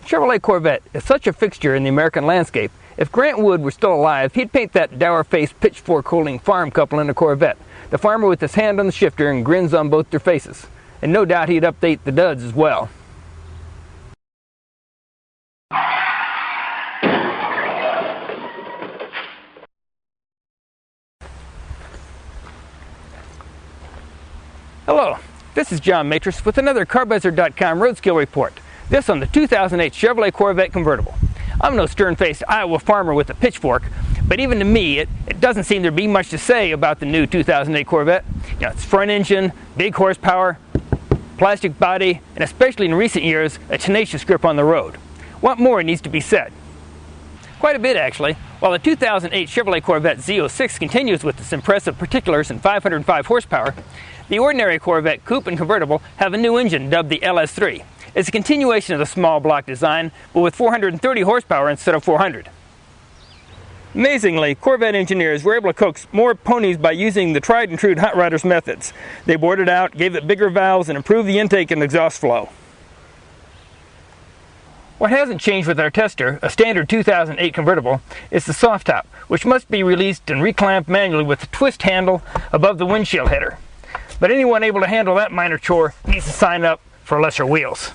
Chevrolet Corvette is such a fixture in the American landscape. If Grant Wood were still alive, he'd paint that dour-faced, pitchfork-holding farm couple in a Corvette. The farmer with his hand on the shifter and grins on both their faces. And no doubt he'd update the duds as well. Hello, this is John Matris with another CarBuzzer.com RoadSkill Report. This on the 2008 Chevrolet Corvette Convertible. I'm no stern-faced Iowa farmer with a pitchfork, but even to me, it doesn't seem to be much to say about the new 2008 Corvette. You know, it's front engine, big horsepower, plastic body, and especially in recent years, a tenacious grip on the road. What more needs to be said? Quite a bit, actually. While the 2008 Chevrolet Corvette Z06 continues with its impressive particulars and 505 horsepower, the ordinary Corvette Coupe and Convertible have a new engine dubbed the LS3. It's a continuation of the small block design, but with 430 horsepower instead of 400. Amazingly, Corvette engineers were able to coax more ponies by using the tried and true Hot Rodders methods. They bored it out, gave it bigger valves, and improved the intake and exhaust flow. What hasn't changed with our tester, a standard 2008 Convertible, is the soft top, which must be released and reclamped manually with the twist handle above the windshield header. But anyone able to handle that minor chore needs to sign up for lesser wheels.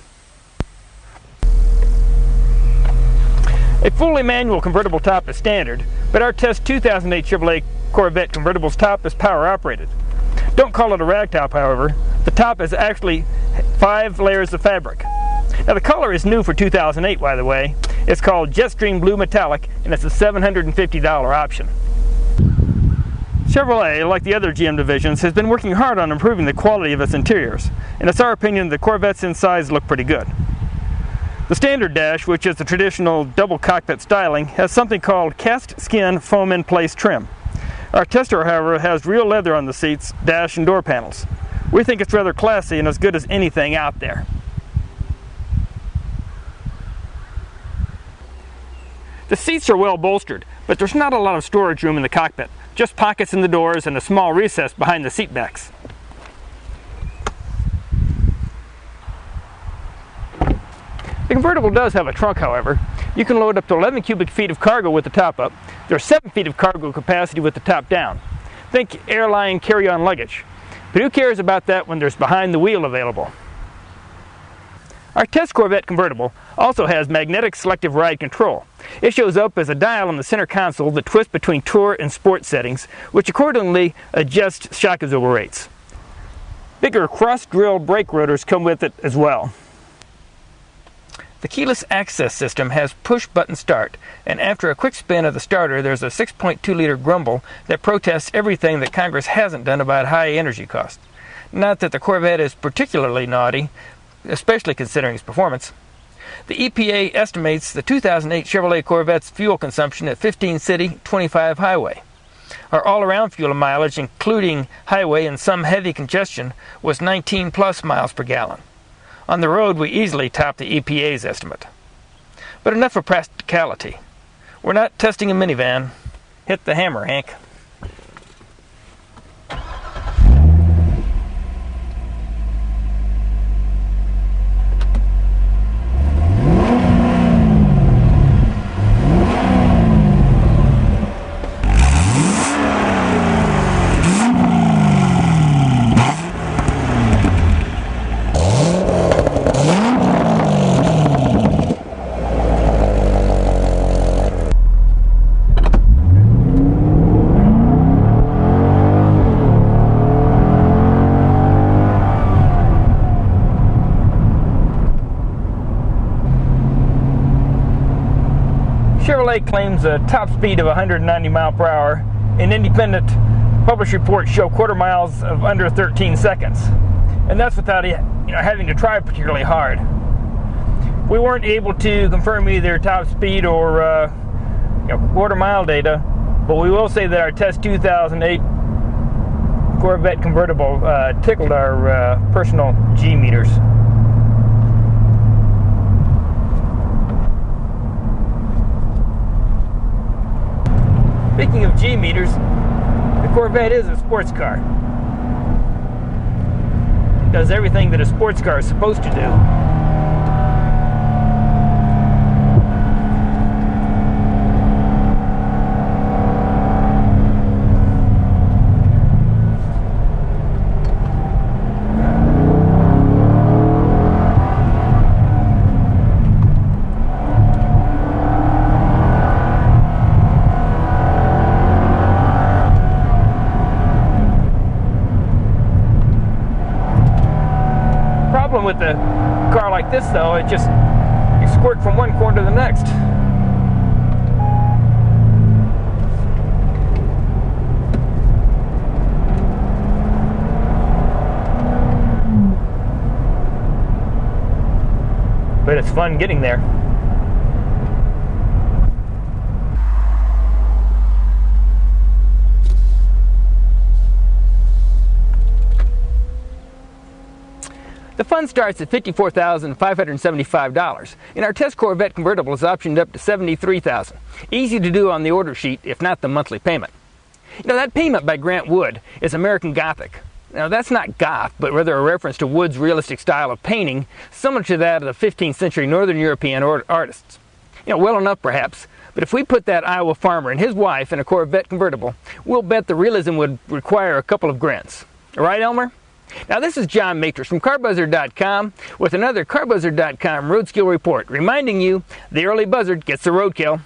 A fully manual convertible top is standard, but our test 2008 Chevrolet Corvette Convertible's top is power operated. Don't call it a rag top, however. The top is actually 5 layers of fabric. Now the color is new for 2008, by the way. It's called Jetstream Blue Metallic, and it's a $750 option. Chevrolet, like the other GM divisions, has been working hard on improving the quality of its interiors, and it's our opinion the Corvette's insides look pretty good. The standard dash, which is the traditional double cockpit styling, has something called cast skin foam in place trim. Our tester, however, has real leather on the seats, dash, and door panels. We think it's rather classy and as good as anything out there. The seats are well bolstered, but there's not a lot of storage room in the cockpit, just pockets in the doors and a small recess behind the seat backs. The convertible does have a trunk, however. You can load up to 11 cubic feet of cargo with the top up. There's 7 feet of cargo capacity with the top down. Think airline carry-on luggage. But who cares about that when there's behind the wheel available? Our test Corvette Convertible also has magnetic selective ride control. It shows up as a dial on the center console that twists between Tour and Sport settings, which accordingly adjusts shock absorber rates. Bigger cross-drill brake rotors come with it as well. The keyless access system has push-button start, and after a quick spin of the starter, there's a 6.2-liter grumble that protests everything that Congress hasn't done about high energy costs. Not that the Corvette is particularly naughty, especially considering its performance. The EPA estimates the 2008 Chevrolet Corvette's fuel consumption at 15 city, 25 highway. Our all-around fuel mileage, including highway and some heavy congestion, was 19+ miles per gallon. On the road, we easily topped the EPA's estimate. But enough for practicality. We're not testing a minivan. Hit the hammer, Hank. Chevrolet claims a top speed of 190 miles per hour, and independent published reports show quarter miles of under 13 seconds. And that's without having to try particularly hard. We weren't able to confirm either top speed or quarter mile data, but we will say that our test 2008 Corvette Convertible tickled our personal G meters. Speaking of G meters, the Corvette is a sports car. It does everything that a sports car is supposed to do. though. It just, you squirt from one corner to the next. But it's fun getting there. The fun starts at $54,575, and our test Corvette convertible is optioned up to $73,000. Easy to do on the order sheet, if not the monthly payment. You know, that payment by Grant Wood is American Gothic. Now, that's not goth, but rather a reference to Wood's realistic style of painting, similar to that of the 15th century Northern European artists. You know, well enough perhaps, but if we put that Iowa farmer and his wife in a Corvette convertible, we'll bet the realism would require a couple of grins. All right, Elmer? Now, this is John Matrix from CarBuzzard.com with another CarBuzzard.com RoadSkill Report, reminding you the early buzzard gets the roadkill.